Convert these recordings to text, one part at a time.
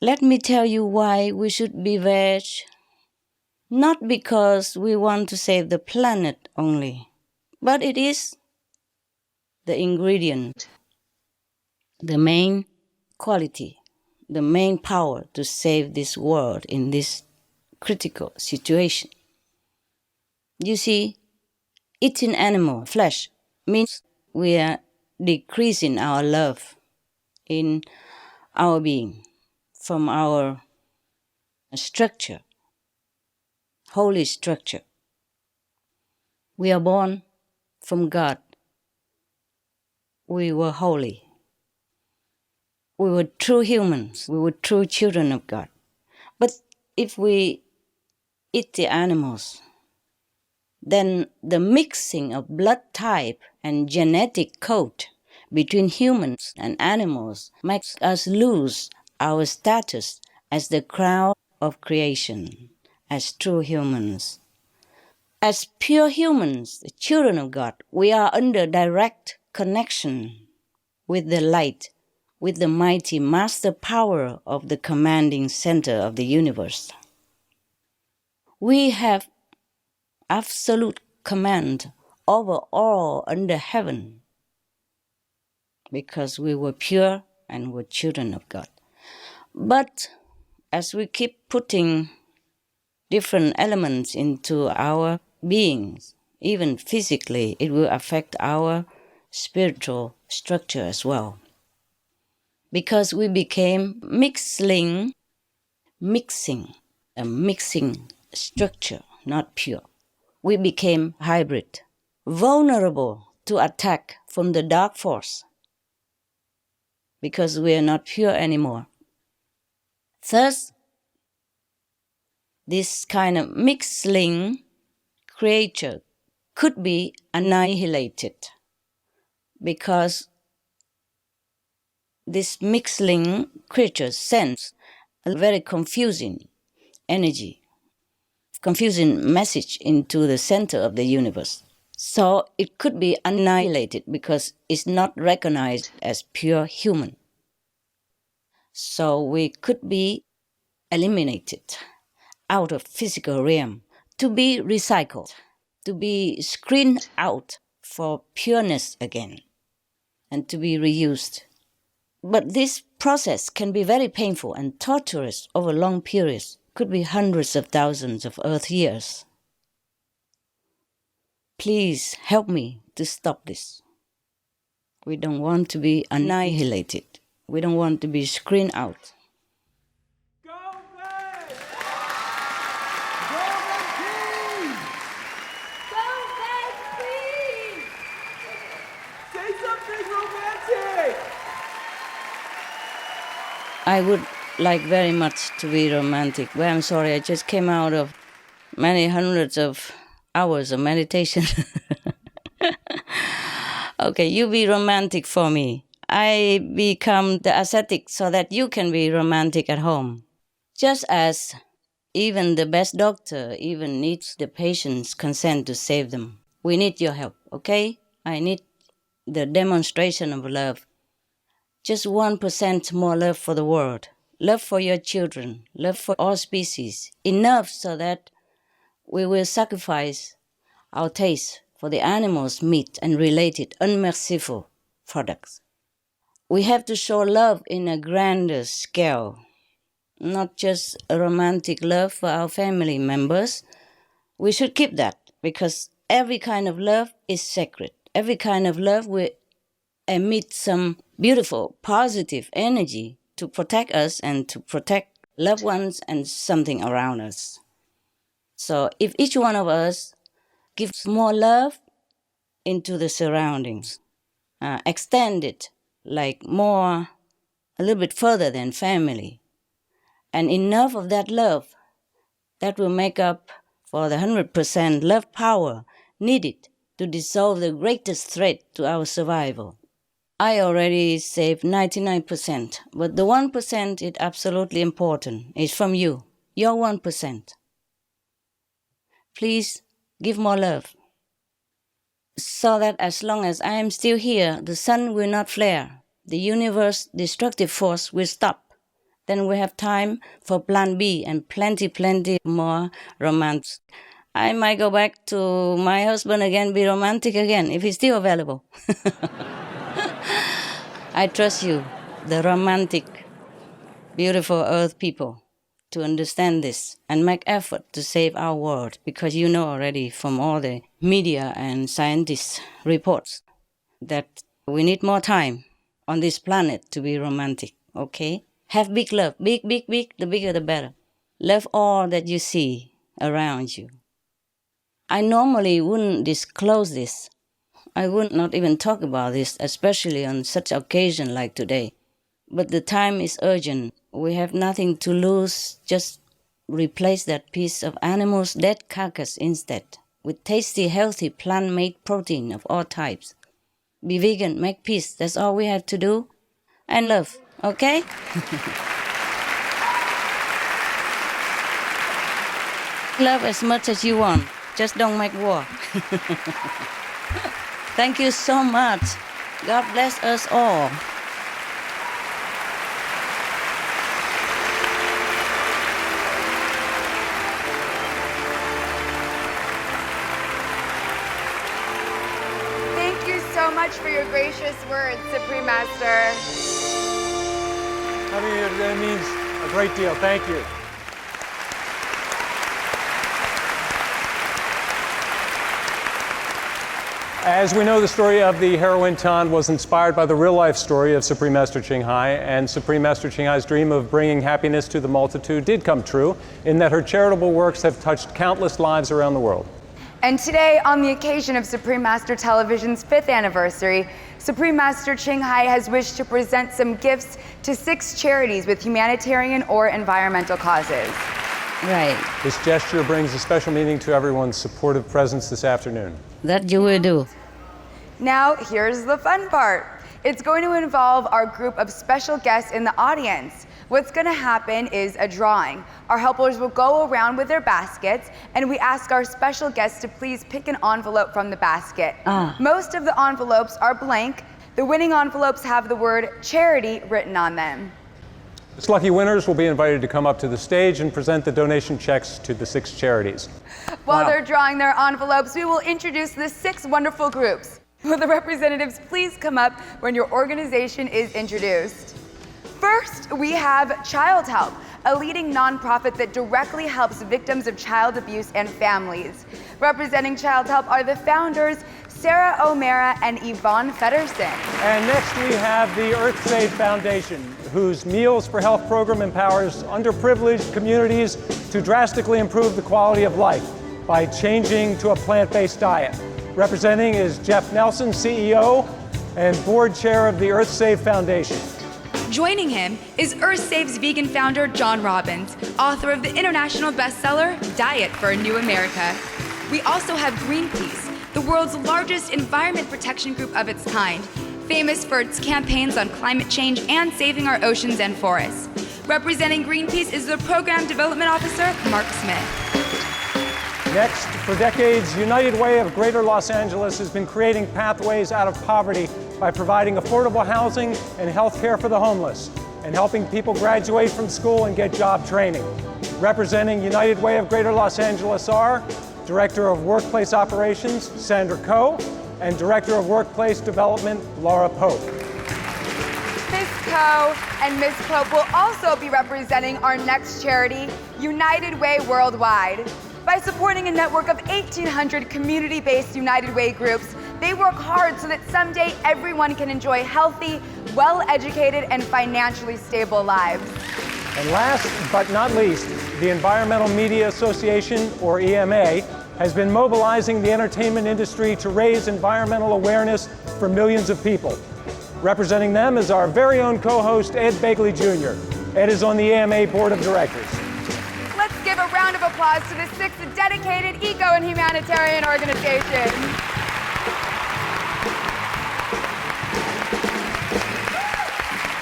Let me tell you why we should be veg. Not because we want to save the planet only, but it is the ingredient, the main quality, the main power to save this world in this critical situation. You see, eating animal flesh means we are decreasing our love in our being from our structure, holy structure. We are born from God. We were holy. We were true humans. We were true children of God. But if we eat the animals, then the mixing of blood type and genetic code between humans and animals makes us lose our status as the crown of creation, as true humans. As pure humans, the children of God, we are under direct connection with the light, with the mighty master power of the commanding center of the universe. We have absolute command over all under heaven because we were pure and were children of God. But as we keep putting different elements into our beings, even physically, it will affect our spiritual structure as well. Because we became mixing structure, not pure. We became hybrid, vulnerable to attack from the dark force because we are not pure anymore. Thus, this kind of mixing creature could be annihilated because this mixing creature sends a very confusing energy, confusing message into the center of the universe. So it could be annihilated because it's not recognized as pure human. So we could be eliminated out of physical realm to be recycled, to be screened out for pureness again, and to be reused. But this process can be very painful and torturous over long periods, could be hundreds of thousands of Earth years. Please help me to stop this. We don't want to be annihilated. We don't want to be screened out. Go back! Go back, please! Go back, please! Say something romantic! I would like very much to be romantic, but I'm sorry, I just came out of many hundreds of hours of meditation. Okay, you be romantic for me. I become the ascetic so that you can be romantic at home. Just as even the best doctor even needs the patient's consent to save them. We need your help, okay? I need the demonstration of love. Just 1% more love for the world. Love for your children. Love for all species. Enough so that we will sacrifice our taste for the animals' meat and related unmerciful products. We have to show love in a grander scale, not just a romantic love for our family members. We should keep that because every kind of love is sacred. Every kind of love will emit some beautiful, positive energy to protect us and to protect loved ones and something around us. So if each one of us gives more love into the surroundings, extend it like more, a little bit further than family, and enough of that love that will make up for the 100% love power needed to dissolve the greatest threat to our survival. I already saved 99%, but the 1% is absolutely important. It's from you, your 1%. Please give more love, so that as long as I am still here, the sun will not flare, the universe's destructive force will stop, then we have time for plan B and plenty more romance. I might go back to my husband again, be romantic again, if he's still available. I trust you, the romantic, beautiful earth people, to understand this and make effort to save our world, because you know already from all the media and scientists' reports that we need more time on this planet to be romantic, okay? Have big love, big, the bigger the better. Love all that you see around you. I normally wouldn't disclose this. I would not even talk about this, especially on such occasion like today. But the time is urgent. We have nothing to lose. Just replace that piece of animal's dead carcass instead with tasty, healthy, plant-made protein of all types. Be vegan, make peace. That's all we have to do. And love, okay? Love as much as you want. Just don't make war. Thank you so much. God bless us all. Thank you so much for your gracious words, Supreme Master. I mean, that means a great deal. Thank you. As we know, the story of the heroine Tan was inspired by the real-life story of Supreme Master Ching Hai, and Supreme Master Ching Hai's dream of bringing happiness to the multitude did come true, in that her charitable works have touched countless lives around the world. And today, on the occasion of Supreme Master Television's 5th anniversary, Supreme Master Ching Hai has wished to present some gifts to 6 charities with humanitarian or environmental causes. Right. This gesture brings a special meaning to everyone's supportive presence this afternoon. That you will do. Now, here's the fun part. It's going to involve our group of special guests in the audience. What's going to happen is a drawing. Our helpers will go around with their baskets, and we ask our special guests to please pick an envelope from the basket. Most of the envelopes are blank. The winning envelopes have the word charity written on them. Its lucky winners will be invited to come up to the stage and present the donation checks to the 6 charities. While they're drawing their envelopes, we will introduce the 6 wonderful groups. Will the representatives please come up when your organization is introduced? First, we have Child Help, a leading nonprofit that directly helps victims of child abuse and families. Representing Child Help are the founders, Sarah O'Mara and Yvonne Feddersen. And next we have the EarthSave Foundation, whose Meals for Health program empowers underprivileged communities to drastically improve the quality of life by changing to a plant-based diet. Representing is Jeff Nelson, CEO and board chair of the EarthSave Foundation. Joining him is EarthSave's vegan founder, John Robbins, author of the international bestseller, Diet for a New America. We also have Greenpeace, the world's largest environment protection group of its kind, famous for its campaigns on climate change and saving our oceans and forests. Representing Greenpeace is the Program Development Officer, Mark Smith. Next, for decades, United Way of Greater Los Angeles has been creating pathways out of poverty by providing affordable housing and health care for the homeless, and helping people graduate from school and get job training. Representing United Way of Greater Los Angeles are Director of Workplace Operations, Sandra Coe, and Director of Workplace Development, Laura Pope. Ms. Coe and Ms. Pope will also be representing our next charity, United Way Worldwide. By supporting a network of 1,800 community-based United Way groups, they work hard so that someday everyone can enjoy healthy, well-educated, and financially stable lives. And last but not least, the Environmental Media Association, or EMA, has been mobilizing the entertainment industry to raise environmental awareness for millions of people. Representing them is our very own co-host, Ed Begley Jr. Ed is on the EMA Board of Directors. Let's give a round of applause to the 6 dedicated eco and humanitarian organizations.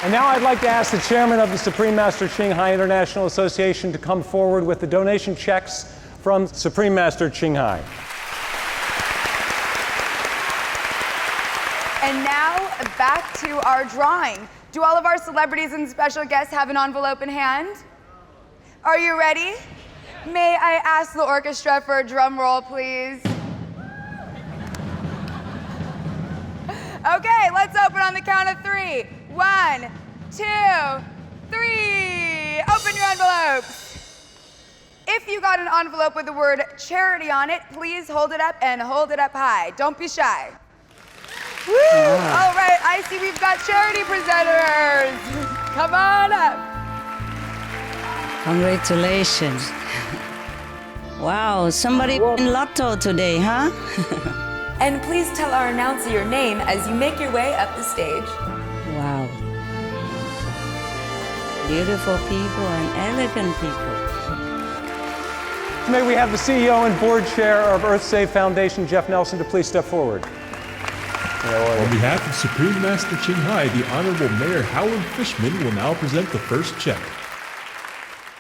And now I'd like to ask the chairman of the Supreme Master Ching Hai International Association to come forward with the donation checks from Supreme Master Ching Hai. And now back to our drawing. Do all of our celebrities and special guests have an envelope in hand? Are you ready? May I ask the orchestra for a drum roll, please? Okay, let's open on the count of 3. 1, 2, 3. Open your envelopes. If you got an envelope with the word charity on it, please hold it up and hold it up high. Don't be shy. Woo! All right, I see we've got charity presenters. Come on up. Congratulations. Wow, somebody won lotto today, huh? And please tell our announcer your name as you make your way up the stage. Wow. Beautiful people and elegant people. May we have the CEO and board chair of EarthSave Foundation, Jeff Nelson, to please step forward. On behalf of Supreme Master Ching Hai, the Honorable Mayor Howard Fishman will now present the first check.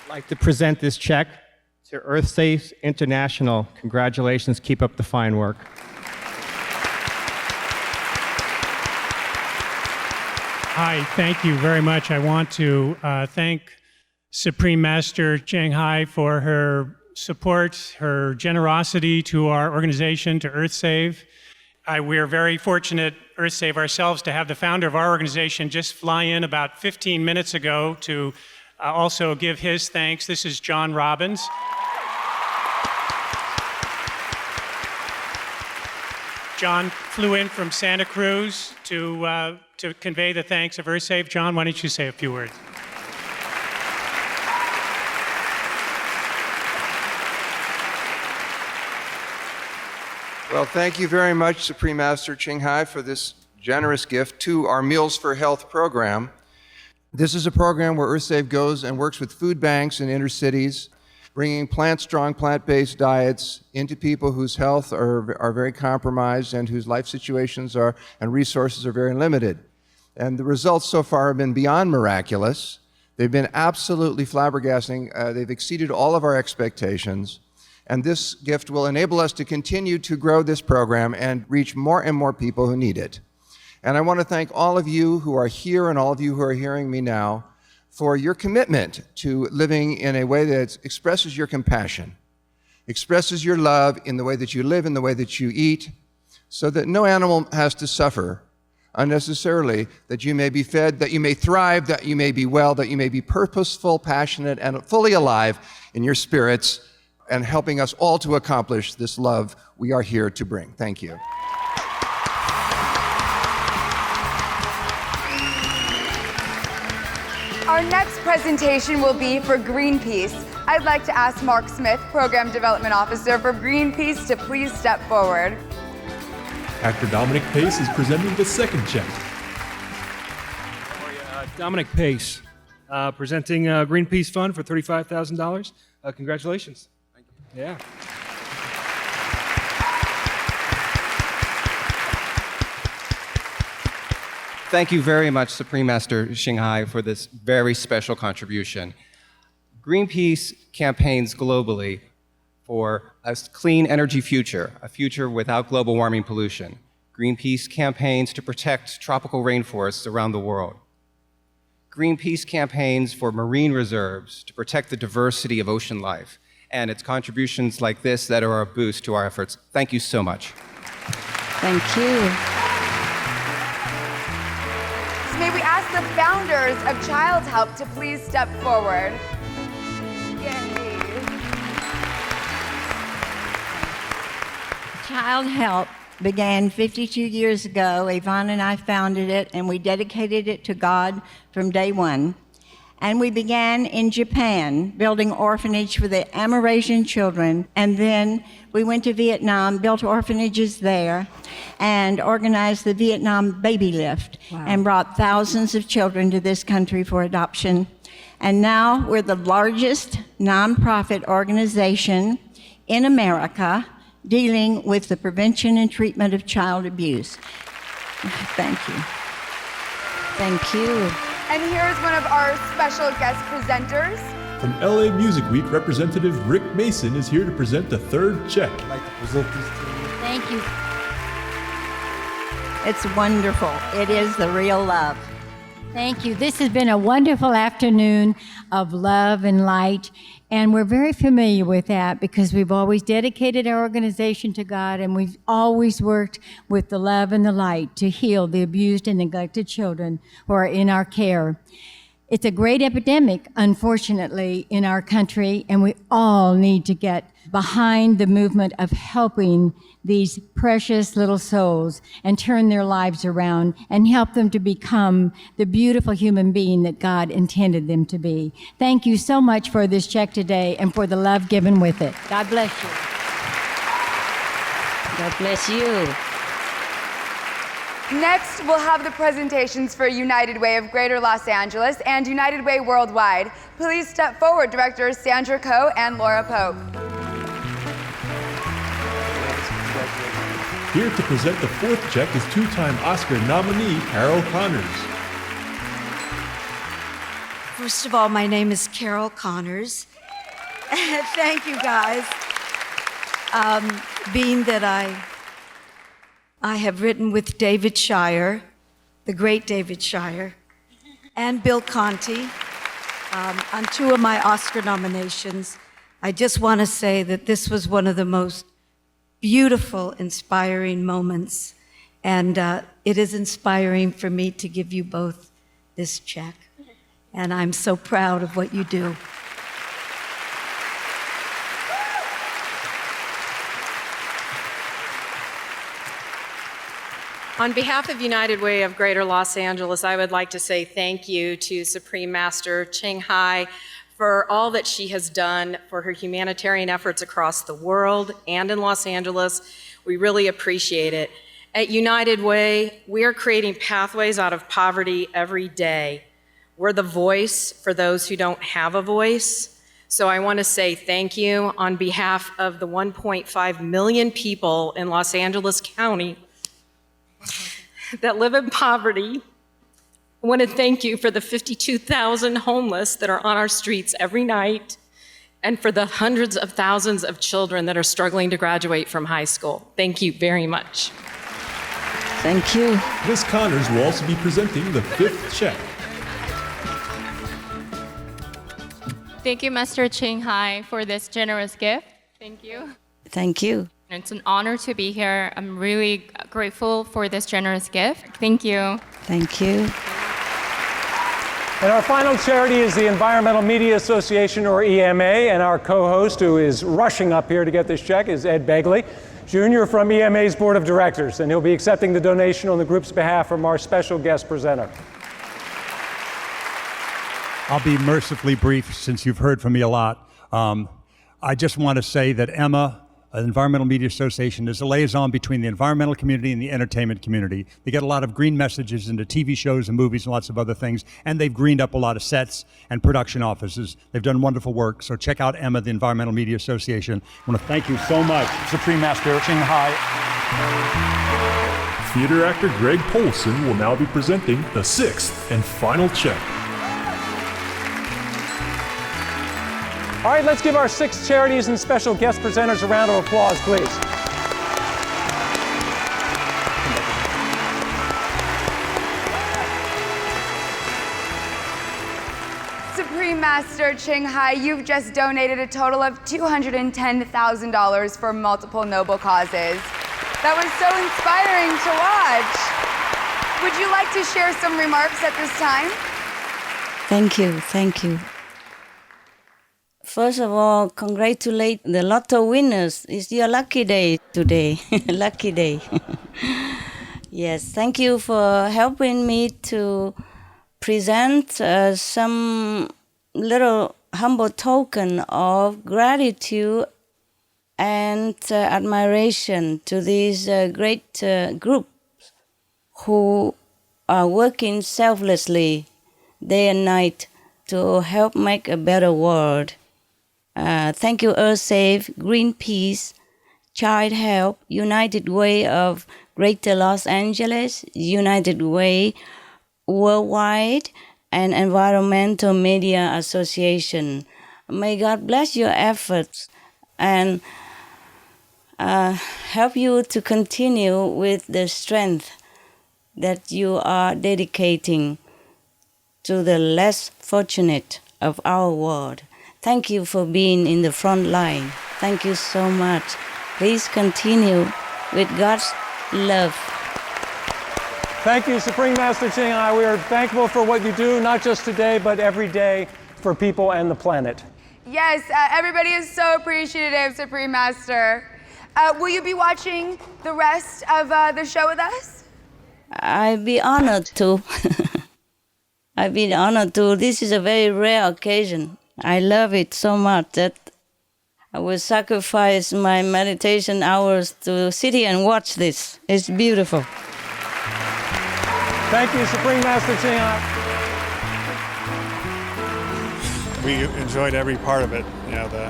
I'd like to present this check to EarthSafe International. Congratulations, keep up the fine work. Hi, thank you very much. I want to thank Supreme Master Ching Hai for her support, her generosity to our organization, to EarthSave. We are very fortunate, EarthSave ourselves, to have the founder of our organization just fly in about 15 minutes ago to also give his thanks. This is John Robbins. John flew in from Santa Cruz to convey the thanks of EarthSave. John, why don't you say a few words? Well, thank you very much, Supreme Master Ching Hai, for this generous gift to our Meals for Health program. This is a program where EarthSave goes and works with food banks in inner cities, bringing plant-strong, plant-based diets into people whose health are very compromised and whose life situations and resources are very limited. And the results so far have been beyond miraculous. They've been absolutely flabbergasting. They've exceeded all of our expectations. And this gift will enable us to continue to grow this program and reach more and more people who need it. And I want to thank all of you who are here and all of you who are hearing me now for your commitment to living in a way that expresses your compassion, expresses your love in the way that you live, in the way that you eat, so that no animal has to suffer unnecessarily, that you may be fed, that you may thrive, that you may be well, that you may be purposeful, passionate, and fully alive in your spirits, and helping us all to accomplish this love we are here to bring. Thank you. Our next presentation will be for Greenpeace. I'd like to ask Mark Smith, Program Development Officer for Greenpeace, to please step forward. Actor Dominic Pace is presenting the second check. Dominic Pace, presenting Greenpeace Fund for $35,000. Congratulations. Thank you. Yeah. Thank you very much, Supreme Master Ching Hai, for this very special contribution. Greenpeace campaigns globally for a clean energy future, a future without global warming pollution. Greenpeace campaigns to protect tropical rainforests around the world. Greenpeace campaigns for marine reserves to protect the diversity of ocean life. And it's contributions like this that are a boost to our efforts. Thank you so much. Thank you. May we ask the founders of Child Help to please step forward. Yay. Child Help began 52 years ago. Yvonne and I founded it, and we dedicated it to God from day one. And we began in Japan, building orphanage for the Amerasian children. And then we went to Vietnam, built orphanages there, and organized the Vietnam Baby Lift, and brought thousands of children to this country for adoption. And now we're the largest nonprofit organization in America dealing with the prevention and treatment of child abuse. Thank you. Thank you. And here's one of our special guest presenters. From LA Music Week, Representative Rick Mason is here to present the third check. I'd like to present this to you. Thank you. It's wonderful. It is the real love. Thank you. This has been a wonderful afternoon of love and light, and we're very familiar with that because we've always dedicated our organization to God, and we've always worked with the love and the light to heal the abused and neglected children who are in our care. It's a great epidemic, unfortunately, in our country, and we all need to get behind the movement of helping these precious little souls and turn their lives around and help them to become the beautiful human being that God intended them to be. Thank you so much for this check today and for the love given with it. God bless you. God bless you. Next, we'll have the presentations for United Way of Greater Los Angeles and United Way Worldwide. Please step forward, directors Sandra Coe and Laura Pope. Here to present the fourth check is two-time Oscar nominee Carol Connors. First of all, my name is Carol Connors. Thank you, guys. Being that I have written with David Shire, the great David Shire, and Bill Conti on two of my Oscar nominations, I just want to say that this was one of the most beautiful, inspiring moments, and it is inspiring for me to give you both this check, and I'm so proud of what you do. On behalf of United Way of Greater Los Angeles, I would like to say thank you to Supreme Master Ching Hai for all that she has done for her humanitarian efforts across the world and in Los Angeles. We really appreciate it. At United Way, we are creating pathways out of poverty every day. We're the voice for those who don't have a voice. So I want to say thank you on behalf of the 1.5 million people in Los Angeles County that live in poverty. I want to thank you for the 52,000 homeless that are on our streets every night and for the hundreds of thousands of children that are struggling to graduate from high school. Thank you very much. Thank you. Ms. Connors will also be presenting the fifth check. Thank you, Master Ching Hai, for this generous gift. Thank you. Thank you. It's an honor to be here. I'm really grateful for this generous gift. Thank you. Thank you. And our final charity is the Environmental Media Association, or EMA, and our co-host, who is rushing up here to get this check, is Ed Begley, Jr. from EMA's Board of Directors, and he'll be accepting the donation on the group's behalf from our special guest presenter. I'll be mercifully brief since you've heard from me a lot. I just want to say that Emma, the Environmental Media Association, is a liaison between the environmental community and the entertainment community. They get a lot of green messages into TV shows and movies and lots of other things, and they've greened up a lot of sets and production offices. They've done wonderful work, so check out Emma, the Environmental Media Association. I want to thank you so much, Supreme Master Ching Hai. Theater actor Greg Polson will now be presenting the sixth and final check. All right, let's give our 6 charities and special guest presenters a round of applause, please. Supreme Master Ching Hai, you've just donated a total of $210,000 for multiple noble causes. That was so inspiring to watch. Would you like to share some remarks at this time? Thank you. Thank you. First of all, congratulate the lotto winners. It's your lucky day today. Lucky day. Yes, thank you for helping me to present some little humble token of gratitude and admiration to these great groups who are working selflessly day and night to help make a better world. Thank you, EarthSafe, Greenpeace, Child Help, United Way of Greater Los Angeles, United Way Worldwide, and Environmental Media Association. May God bless your efforts and help you to continue with the strength that you are dedicating to the less fortunate of our world. Thank you for being in the front line. Thank you so much. Please continue with God's love. Thank you, Supreme Master Ching Hai. We are thankful for what you do, not just today, but every day for people and the planet. Yes, everybody is so appreciative, Supreme Master. Will you be watching the rest of the show with us? I'd be honored to. I'd be honored to. This is a very rare occasion. I love it so much that I will sacrifice my meditation hours to sit here and watch this. It's beautiful. Thank you, Supreme Master Ching Hai. We enjoyed every part of it, you know, the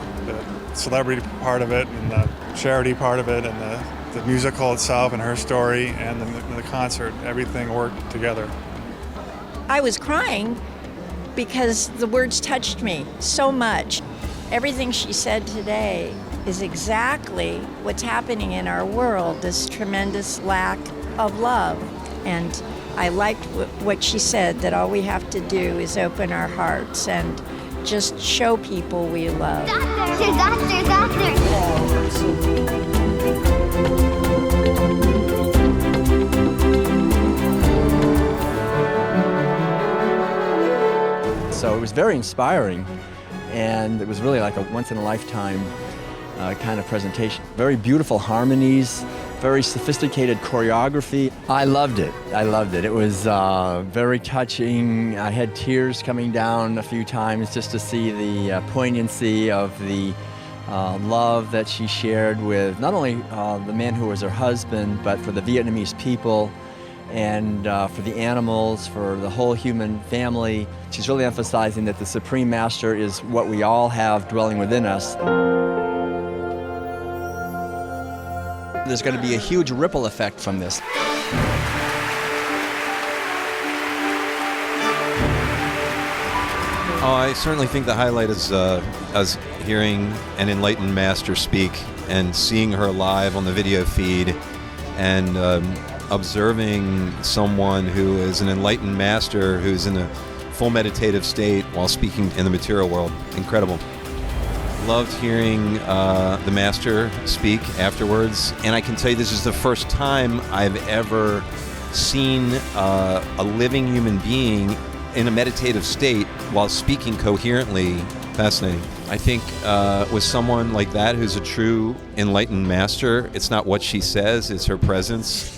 celebrity part of it and the charity part of it and the musical itself and her story and the concert. Everything worked together. I was crying because the words touched me so much. Everything she said today is exactly what's happening in our world, this tremendous lack of love. And I liked what she said, that all we have to do is open our hearts and just show people we love. Doctor. So it was very inspiring, and it was really like a once-in-a-lifetime kind of presentation. Very beautiful harmonies, very sophisticated choreography. I loved it. It was very touching. I had tears coming down a few times just to see the poignancy of the love that she shared with not only the man who was her husband, but for the Vietnamese people and for the animals, for the whole human family. She's really emphasizing that the Supreme Master is what we all have dwelling within us. There's going to be a huge ripple effect from this. Oh, I certainly think the highlight is us hearing an enlightened master speak and seeing her live on the video feed and observing someone who is an enlightened master who's in a full meditative state while speaking in the material world. Incredible. Loved hearing the master speak afterwards, and I can tell you this is the first time I've ever seen a living human being in a meditative state while speaking coherently. Fascinating. I think with someone like that who's a true enlightened master, it's not what she says, it's her presence.